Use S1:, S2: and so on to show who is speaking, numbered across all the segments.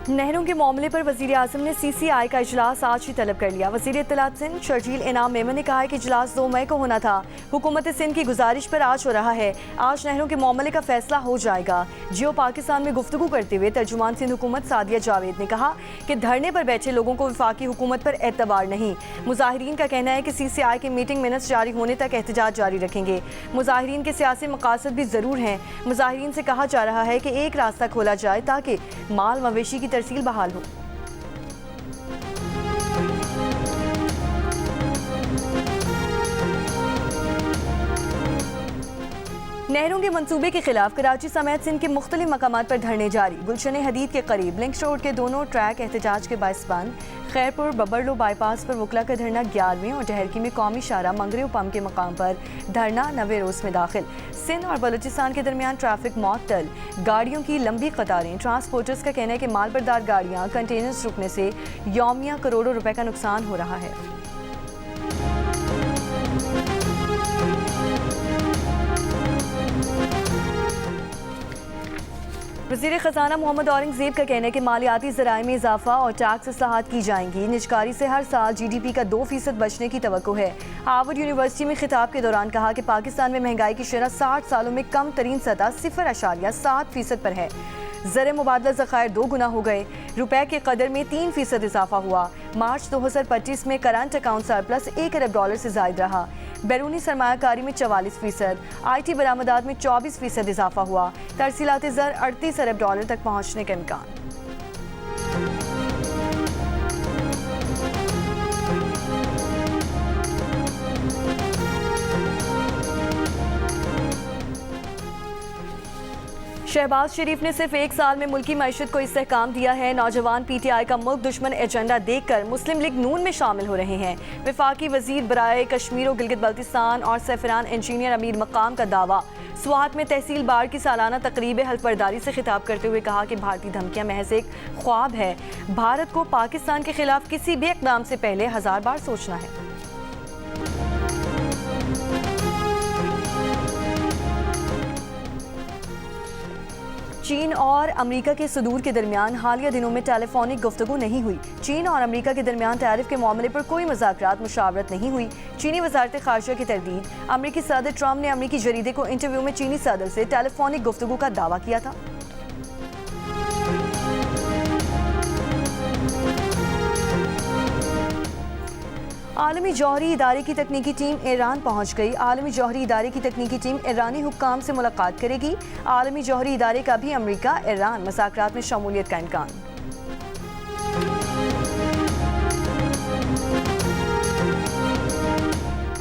S1: नहरों के मामले पर वजीर आजम ने CCI का इजलास आज ही तलब कर लिया। वजीर इत्तलात सिंध शर्जील इनाम मेमन ने कहा है कि इजलास 2 मई को होना था। हुकूमत सिंध की गुजारिश पर आज हो रहा है। आज नहरों के मामले का फैसला हो जाएगा। जियो पाकिस्तान में गुफ्तगू करते हुए तर्जुमान सिंध हुकूमत सादिया जावेद ने कहा कि धरने पर बैठे लोगों को वफाकी हुकूमत पर एतबार नहीं। मुजाहिरीन का कहना है कि CCI के मीटिंग मिनट्स जारी होने तक एहतजाज जारी रखेंगे। मुजाहिरीन के सियासी मकासद भी ज़रूर हैं। मुजाहिरीन से कहा जा रहा है कि एक रास्ता खोला जाए ताकि माल मवेशी की तरसील बहाल हो। नहरों के मंसूबे के खिलाफ कराची समेत सिंध के मुख्तलिफ मकामात पर धरने जारी। गुलशन हदीद के करीब लिंक्स रोड के दोनों ट्रैक एहतजाज के बाइस बंद। खैरपुर बबरलो बाईपास पर वकला का धरना 11वें और डहरकी में कौमी शाहरा मंगरेव पम्प के मकाम पर धरना 9वें रोज़ में दाखिल। सिंध और बलूचिस्तान के दरमियान ट्रैफिक मअतल, गाड़ियों की लंबी कतारें। ट्रांसपोर्टर्स का कहना है कि मालबरदार गाड़ियाँ कंटेनर्स रुकने से यौमिया करोड़ों रुपए का नुकसान हो रहा है। वज़ीर ख़ज़ाना मोहम्मद औरंगज़ेब का कहना है कि मालियाती ज़राए में इजाफा और टैक्स इस्लाहात की जाएंगी। निजकारी से हर साल GDP का 2% बचने की तवक्को है। हार्वर्ड यूनिवर्सिटी में खिताब के दौरान कहा कि पाकिस्तान में महंगाई की शरह 60 सालों में कम तरीन सतह 0.7% पर है। ज़र मुबादला ज़खायर 2 गुना हो गए। रुपए के कदर में 3% इजाफा हुआ। मार्च 2025 में करंट अकाउंट सरप्लस $1 अरब से ज़ायद रहा। बैरूनी सरमायाकारी में 44%, IT बरामदात में 24% इजाफा हुआ। तरसीलात ज़र $38 अरब तक पहुँचने का इम्कान। शहबाज शरीफ ने सिर्फ 1 साल में मुल्की मईशत को इस्तेहकाम दिया है। नौजवान PTI का मुल्क दुश्मन एजेंडा देखकर मुस्लिम लीग नून में शामिल हो रहे हैं। वफाकी वजीर बराए कश्मीर और गिलगित बल्तिस्तान और सैफरान इंजीनियर अमीर मकाम का दावा। स्वात में तहसील बार की सालाना तकरीब हल्फबरदारी से खिताब करते हुए कहा कि भारतीय धमकियां महज एक ख्वाब है। भारत को पाकिस्तान के खिलाफ किसी भी इक़दाम से पहले 1000 बार सोचना है। चीन और अमेरिका के सदूर के दरमियान हालिया दिनों में टेलीफोनिक गुफ्तगू नहीं हुई। चीन और अमेरिका के दरमियान टैरिफ के मामले पर कोई मुज़ाकरात मुशावरत नहीं हुई। चीनी वज़ारत ख़ारिजा की तरदीद। अमेरिकी सदर ट्रंप ने अमेरिकी जरीदे को इंटरव्यू में चीनी सदर से टेलीफोनिक गुफ्तगू का दावा किया था। आलमी जौहरी इदारे की तकनीकी टीम ईरान पहुंच गई। आलमी जौहरी इदारे की तकनीकी टीम ईरानी हुक्काम से मुलाकात करेगी। आलमी जौहरी इदारे का भी अमेरिका ईरान मुज़ाकरात में शमूलियत का इम्कान।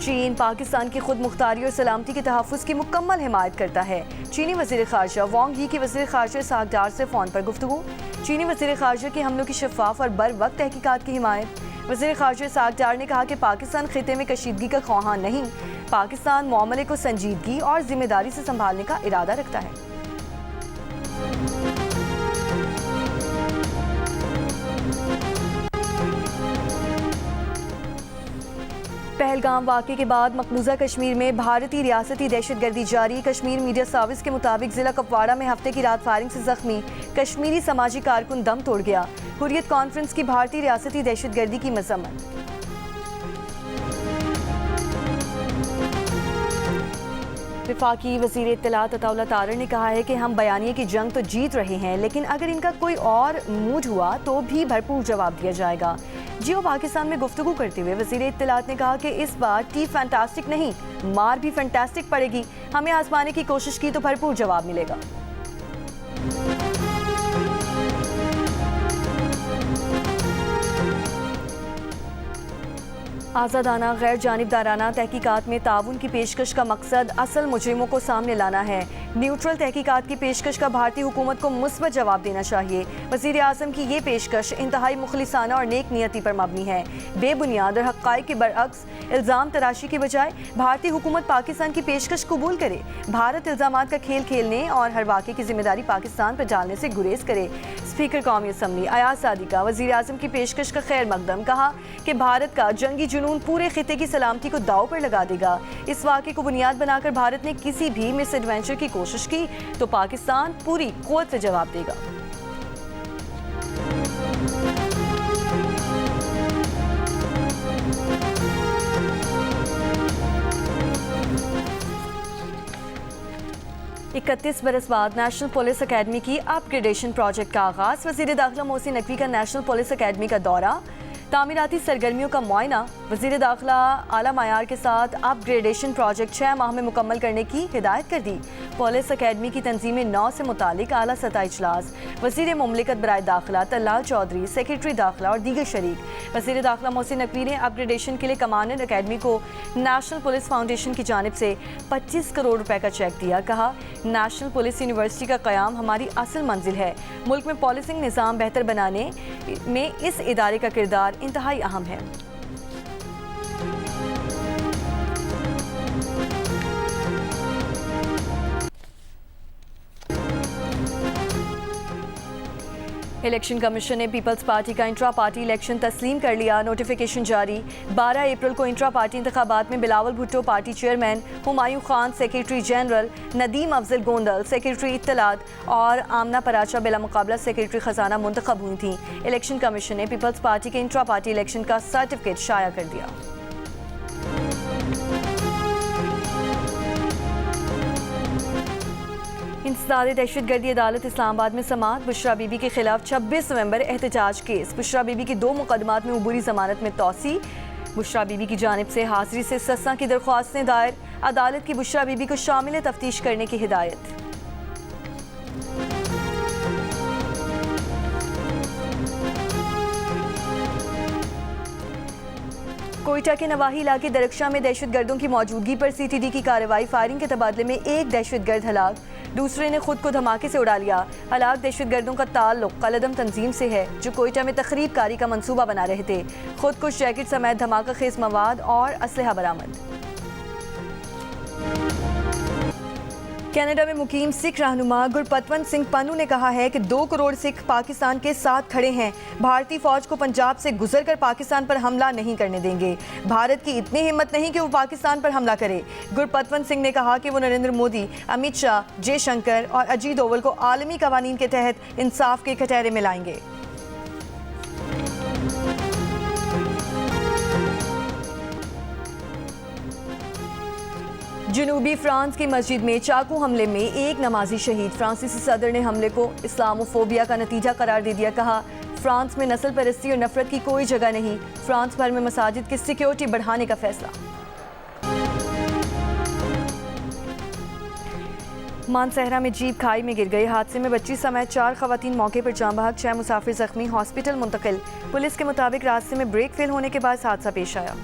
S1: चीन पाकिस्तान की खुद मुख्तारी और सलामती के तहफ़्फ़ुज़ की मुकम्मल हिमायत करता है। चीनी वज़ीर ख़ारिजा वांग यी की वज़ीर ख़ारिजा इसहाक डार से फ़ोन पर गुफ्तगू। चीनी वज़ीर ख़ारिजा की हमलों की शफ़ाफ़ और बर वक्त तहकीकात की हिमायत। वज़ीर ख़ारिजा इसहाक डार ने कहा कि पाकिस्तान खिते में कशीदगी का ख्वाहान नहीं, पाकिस्तान मामले को संजीदगी और जिम्मेदारी से संभालने का इरादा रखता है। पहलगाम वाक़े के बाद मकबूजा कश्मीर में भारतीय रियासती दहशतगर्दी जारी। कश्मीर मीडिया सर्विस के मुताबिक ज़िला कुपवाड़ा में हफ्ते की रात फायरिंग से जख्मी कश्मीरी समाजी कारकुन दम तोड़ गया। हुर्रियत कॉन्फ्रेंस की भारतीय रियासती दहशतगर्दी की मजम्मत। वफाकी वज़ीर इत्तलात अताउल्लाह तारड़ ने कहा है कि हम बयानिए की जंग तो जीत रहे हैं, लेकिन अगर इनका कोई और मूड हुआ तो भी भरपूर जवाब दिया जाएगा। जियो पाकिस्तान में गुफ्तगू करते हुए वज़ीर इत्तलात ने कहा कि इस बार टी फैंटास्टिक नहीं, मार भी फैंटास्टिक पड़ेगी। हमें आजमाने की कोशिश की तो भरपूर जवाब मिलेगा। आज़ादाना गैर जानिबदाराना तहकीकात में ताउन की पेशकश का मकसद असल मुजरिमों को सामने लाना है। न्यूट्रल तहकीकात की पेशकश का भारतीय हुकूमत को मुस्बत जवाब देना चाहिए। वज़ीर आज़म की ये पेशकश इंतहाई मुखलिसाना और नेक नियति पर मबनी है। बेबुनियाद और हक़ाइक़ के बरअक्स इल्ज़ाम तराशी के बजाय भारतीय हुकूमत पाकिस्तान की पेशकश कबूल करे। भारत इल्ज़ामात का खेल खेलने और हर वाक़े की जिम्मेदारी पाकिस्तान पर डालने से गुरेज करे। स्पीकर कौमी असम्बली अयाज सादी का वज़ीर आज़म की पेशकश का खैर मकदम। कहा कि भारत का जंगी जुनून पूरे खिते की सलामती को दाव पर लगा देगा। इस वाक़े को बुनियाद बनाकर भारत ने किसी भी मिस एडवेंचर की कोशिश की तो पाकिस्तान पूरी क़ुव्वत से जवाब देगा। 31 बरस बाद नेशनल पुलिस अकेडमी की अपग्रेडेशन प्रोजेक्ट का आगाज। वज़ीर दाखिला मोहसिन नकवी का नेशनल पुलिस अकेडमी का दौरा, तामीराती सरगर्मियों का मुआयना। वज़ीर दाखिला आला मायार के साथ अपग्रेडेशन प्रोजेक्ट 6 माह में मुकम्मल करने की हिदायत कर दी। पुलिस अकेडमी की तंजीम 9 से मुतालिक आला सतह इजलास। वज़ीर मुमलिकत बराए दाखिला तल्लाल चौधरी, सेक्रेटरी दाखिला और दीगर शरीक। वज़ीर दाखिला मोहसिन नकवी ने अपग्रेडेशन के लिए कमांडेंट अकेडमी को नेशनल पुलिस फाउंडेशन की जानिब से 25 करोड़ रुपए का चेक दिया। कहा, नेशनल पुलिस यूनिवर्सिटी का क़याम हमारी असल मंजिल है। मुल्क में पॉलिसिंग निज़ाम बेहतर बनाने में इस इदारे का किरदार इंतहाई अहम है। इलेक्शन कमीशन ने पीपल्स पार्टी का इंट्रा पार्टी इलेक्शन तस्लीम कर लिया। नोटिफिकेशन जारी। 12 अप्रैल को इंट्रा पार्टी इंतखाबात में Bilawal Bhutto party chairman, Humayun Khan secretary general, Nadeem Afzal Gondal secretary इत्तलात और आमना पराचा बिला मुकाबला सेक्रेटरी खजाना मुंतखब हुई थी। इलेक्शन कमीशन ने पीपल्स पार्टी के इंट्रा पार्टी इलेक्शन का सर्टिफिकेट शाया कर दिया। इंसदाद दहशतगर्दी अदालत इस्लामाबाद में समाअत। बुशरा बीबी के खिलाफ 26 नवंबर एहतजाज केस। बुशरा बीबी की 2 मुकदमात में उबूरी जमानत में तोसी। बुशरा बीबी की जानिब से हाजिरी से सस्सा की दरख्वास्तें दायर। अदालत की बुशरा बीबी को शामिल तफ्तीश करने की हिदायत। कोयटा के नवाही इलाके दरख्शा में दहशतगर्दों की मौजूदगी पर CTD की कार्रवाई। फायरिंग के तबादले में एक दहशतगर्द हलाक, दूसरे ने खुद को धमाके से उड़ा लिया। हलाक दहशतगर्दों का ताल्लुक कलदम तंजीम से है, जो कोयटा में तखरीब कारी का मंसूबा बना रहे थे। खुदकुश जैकेट समेत धमाका खेज मवाद और असलहा बरामद। कनाडा में मुकीम सिख रहनुमा गुरपतवंत सिंह पन्नू ने कहा है कि 2 करोड़ सिख पाकिस्तान के साथ खड़े हैं। भारतीय फौज को पंजाब से गुजरकर पाकिस्तान पर हमला नहीं करने देंगे। भारत की इतनी हिम्मत नहीं कि वो पाकिस्तान पर हमला करे। गुरपतवंत सिंह ने कहा कि वो नरेंद्र मोदी, अमित शाह, जयशंकर और अजीत डोवल को आलमी कवानीन के तहत इंसाफ के कटहरे में लाएंगे। जनूबी फ्रांस की मस्जिद में चाकू हमले में एक नमाजी शहीद। फ्रांसीसी सदर ने हमले को इस्लामोफोबिया का नतीजा करार दे दिया। कहा, फ्रांस में नस्ल परस्ती और नफरत की कोई जगह नहीं। फ्रांस भर में मसाजिद की सिक्योरिटी बढ़ाने का फैसला। मानसहरा में जीप खाई में गिर गई। हादसे में बच्ची समेत 4 खवातीन मौके पर जान बहक, 6 मुसाफिर जख्मी, हॉस्पिटल मुंतकिल। पुलिस के मुताबिक रास्ते में ब्रेक फेल होने के बाद हादसा पेश आया।